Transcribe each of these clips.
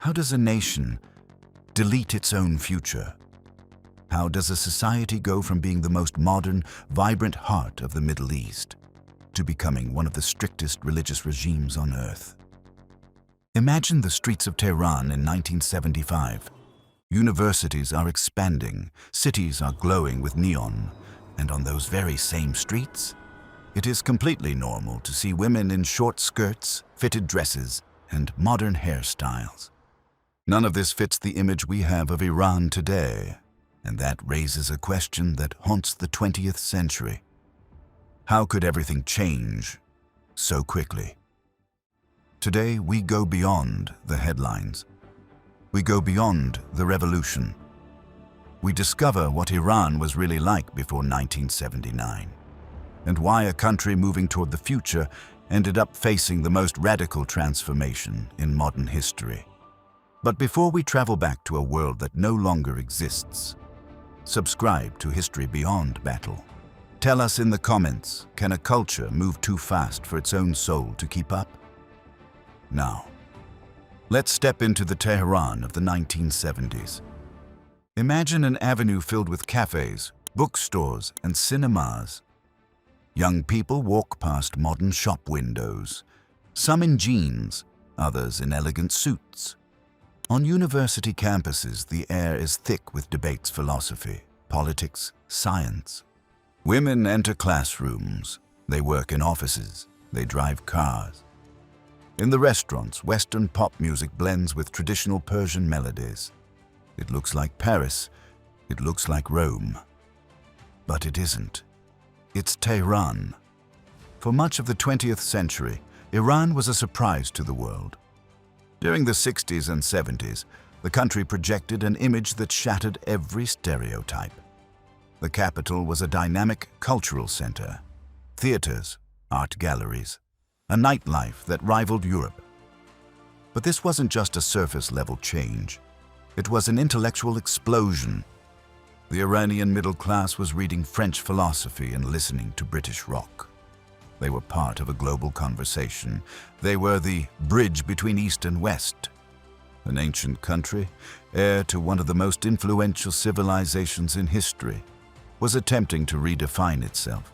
How does a nation delete its own future? How does a society go from being the most modern, vibrant heart of the Middle East to becoming one of the strictest religious regimes on earth? Imagine the streets of Tehran in 1975. Universities are expanding, cities are glowing with neon, and on those very same streets, it is completely normal to see women in short skirts, fitted dresses, and modern hairstyles. None of this fits the image we have of Iran today, and that raises a question that haunts the 20th century. How could everything change so quickly? Today, we go beyond the headlines. We go beyond the revolution. We discover what Iran was really like before 1979, and why a country moving toward the future ended up facing the most radical transformation in modern history. But before we travel back to a world that no longer exists, subscribe to History Beyond Battle. Tell us in the comments, can a culture move too fast for its own soul to keep up? Now, let's step into the Tehran of the 1970s. Imagine an avenue filled with cafes, bookstores, and cinemas. Young people walk past modern shop windows, some in jeans, others in elegant suits. On university campuses, the air is thick with debates, philosophy, politics, science. Women enter classrooms, they work in offices, they drive cars. In the restaurants, Western pop music blends with traditional Persian melodies. It looks like Paris, it looks like Rome. But it isn't. It's Tehran. For much of the 20th century, Iran was a surprise to the world. During the 60s and 70s, the country projected an image that shattered every stereotype. The capital was a dynamic cultural center, theaters, art galleries, a nightlife that rivaled Europe. But this wasn't just a surface-level change. It was an intellectual explosion. The Iranian middle class was reading French philosophy and listening to British rock. They were part of a global conversation. They were the bridge between East and West. An ancient country, heir to one of the most influential civilizations in history, was attempting to redefine itself.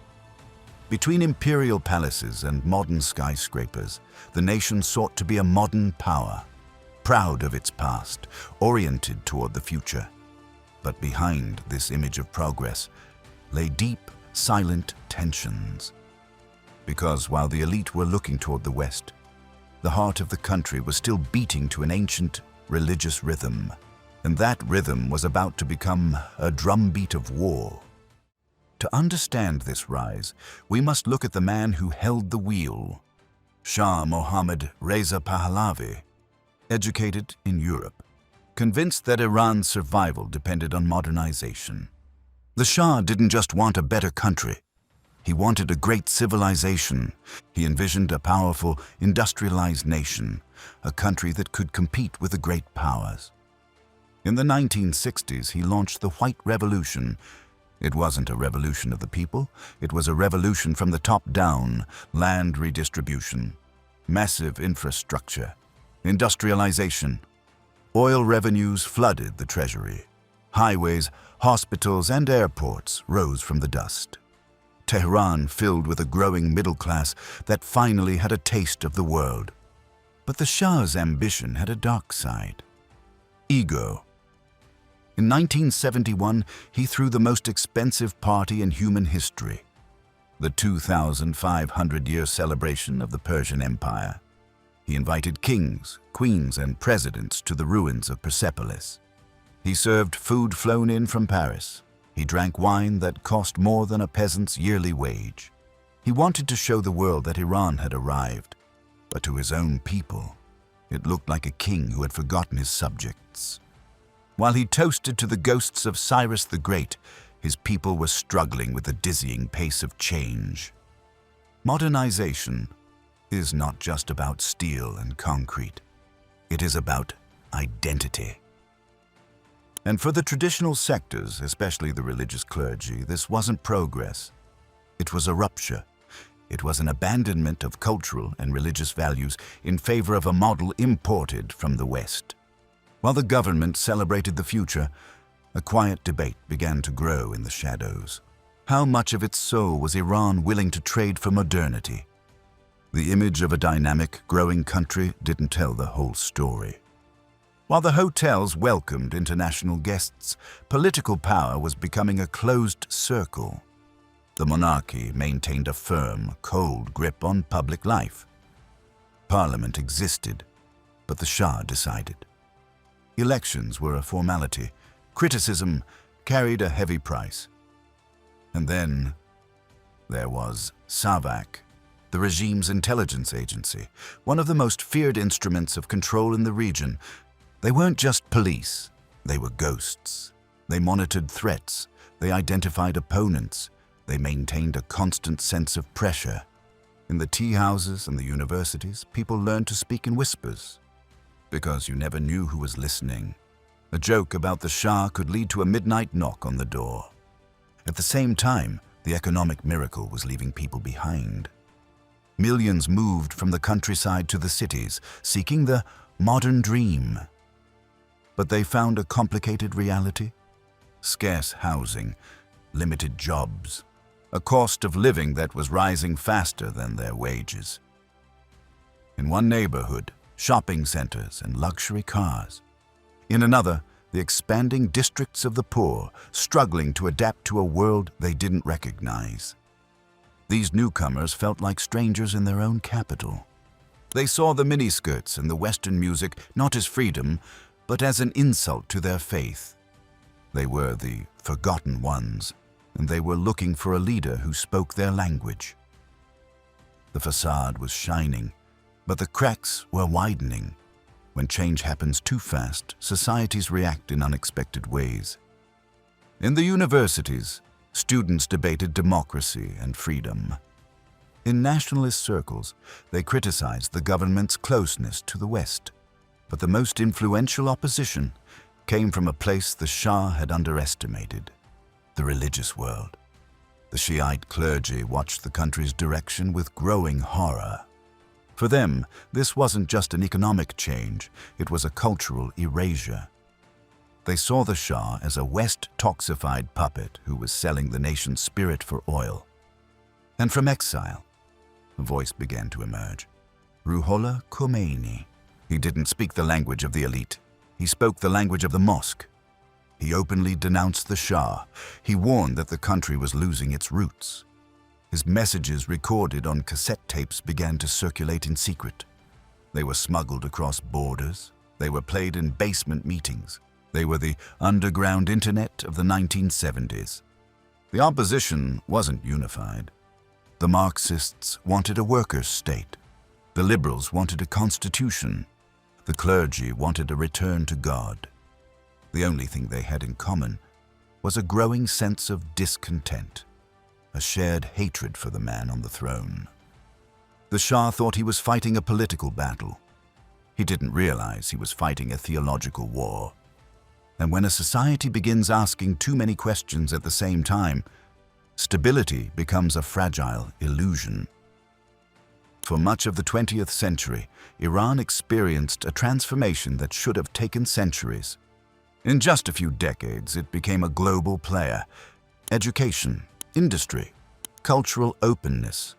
Between imperial palaces and modern skyscrapers, the nation sought to be a modern power, proud of its past, oriented toward the future. But behind this image of progress lay deep, silent tensions. Because while the elite were looking toward the West, the heart of the country was still beating to an ancient religious rhythm, and that rhythm was about to become a drumbeat of war. To understand this rise, we must look at the man who held the wheel, Shah Mohammad Reza Pahlavi, educated in Europe, convinced that Iran's survival depended on modernization. The Shah didn't just want a better country. He wanted a great civilization. He envisioned a powerful, industrialized nation, a country that could compete with the great powers. In the 1960s, he launched the White Revolution. It wasn't a revolution of the people. It was a revolution from the top down: land redistribution, massive infrastructure, industrialization. Oil revenues flooded the treasury. Highways, hospitals, and airports rose from the dust. Tehran filled with a growing middle class that finally had a taste of the world. But the Shah's ambition had a dark side: ego. In 1971, he threw the most expensive party in human history, the 2,500-year celebration of the Persian Empire. He invited kings, queens, and presidents to the ruins of Persepolis. He served food flown in from Paris. He drank wine that cost more than a peasant's yearly wage. He wanted to show the world that Iran had arrived, but to his own people, it looked like a king who had forgotten his subjects. While he toasted to the ghosts of Cyrus the Great, his people were struggling with the dizzying pace of change. Modernization is not just about steel and concrete. It is about identity. And for the traditional sectors, especially the religious clergy, this wasn't progress. It was a rupture. It was an abandonment of cultural and religious values in favor of a model imported from the West. While the government celebrated the future, a quiet debate began to grow in the shadows. How much of its soul was Iran willing to trade for modernity? The image of a dynamic, growing country didn't tell the whole story. While the hotels welcomed international guests, political power was becoming a closed circle. The monarchy maintained a firm, cold grip on public life. Parliament existed, but the Shah decided. Elections were a formality. Criticism carried a heavy price. And then there was SAVAK, the regime's intelligence agency, one of the most feared instruments of control in the region. They weren't just police, they were ghosts. They monitored threats, they identified opponents, they maintained a constant sense of pressure. In the tea houses and the universities, people learned to speak in whispers, because you never knew who was listening. A joke about the Shah could lead to a midnight knock on the door. At the same time, the economic miracle was leaving people behind. Millions moved from the countryside to the cities, seeking the modern dream. But they found a complicated reality: scarce housing, limited jobs, a cost of living that was rising faster than their wages. In one neighborhood, shopping centers and luxury cars. In another, the expanding districts of the poor, struggling to adapt to a world they didn't recognize. These newcomers felt like strangers in their own capital. They saw the miniskirts and the Western music not as freedom, but as an insult to their faith. They were the forgotten ones, and they were looking for a leader who spoke their language. The facade was shining, but the cracks were widening. When change happens too fast, societies react in unexpected ways. In the universities, students debated democracy and freedom. In nationalist circles, they criticized the government's closeness to the West. But the most influential opposition came from a place the Shah had underestimated: the religious world. The Shiite clergy watched the country's direction with growing horror. For them, this wasn't just an economic change, it was a cultural erasure. They saw the Shah as a West-toxified puppet who was selling the nation's spirit for oil. And from exile, a voice began to emerge: Ruhollah Khomeini. He didn't speak the language of the elite. He spoke the language of the mosque. He openly denounced the Shah. He warned that the country was losing its roots. His messages, recorded on cassette tapes, began to circulate in secret. They were smuggled across borders. They were played in basement meetings. They were the underground internet of the 1970s. The opposition wasn't unified. The Marxists wanted a workers' state. The liberals wanted a constitution. The clergy wanted a return to God. The only thing they had in common was a growing sense of discontent, a shared hatred for the man on the throne. The Shah thought he was fighting a political battle. He didn't realize he was fighting a theological war. And when a society begins asking too many questions at the same time, stability becomes a fragile illusion. For much of the 20th century, Iran experienced a transformation that should have taken centuries. In just a few decades, it became a global player. Education, industry, cultural openness.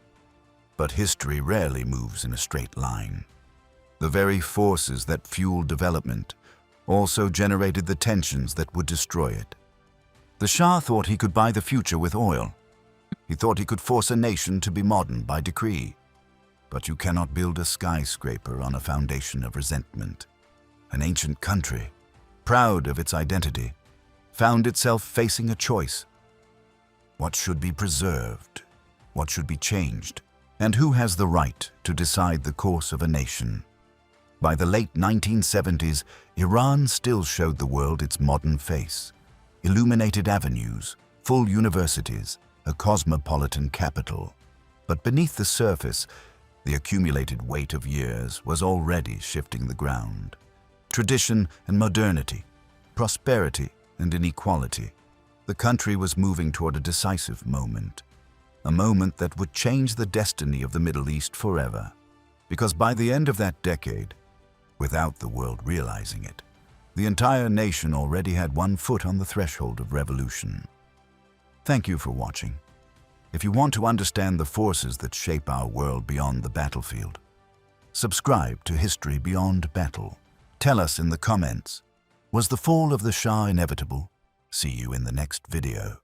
But history rarely moves in a straight line. The very forces that fueled development also generated the tensions that would destroy it. The Shah thought he could buy the future with oil. He thought he could force a nation to be modern by decree. But you cannot build a skyscraper on a foundation of resentment. An ancient country, proud of its identity, found itself facing a choice. What should be preserved? What should be changed? And who has the right to decide the course of a nation? By the late 1970s, Iran still showed the world its modern face. Illuminated avenues, full universities, a cosmopolitan capital. But beneath the surface, the accumulated weight of years was already shifting the ground. Tradition and modernity, prosperity and inequality. The country was moving toward a decisive moment. A moment that would change the destiny of the Middle East forever. Because by the end of that decade, without the world realizing it, The entire nation already had one foot on the threshold of revolution. Thank you for watching. If you want to understand the forces that shape our world beyond the battlefield, subscribe to History Beyond Battle. Tell us in the comments, was the fall of the Shah inevitable? See you in the next video.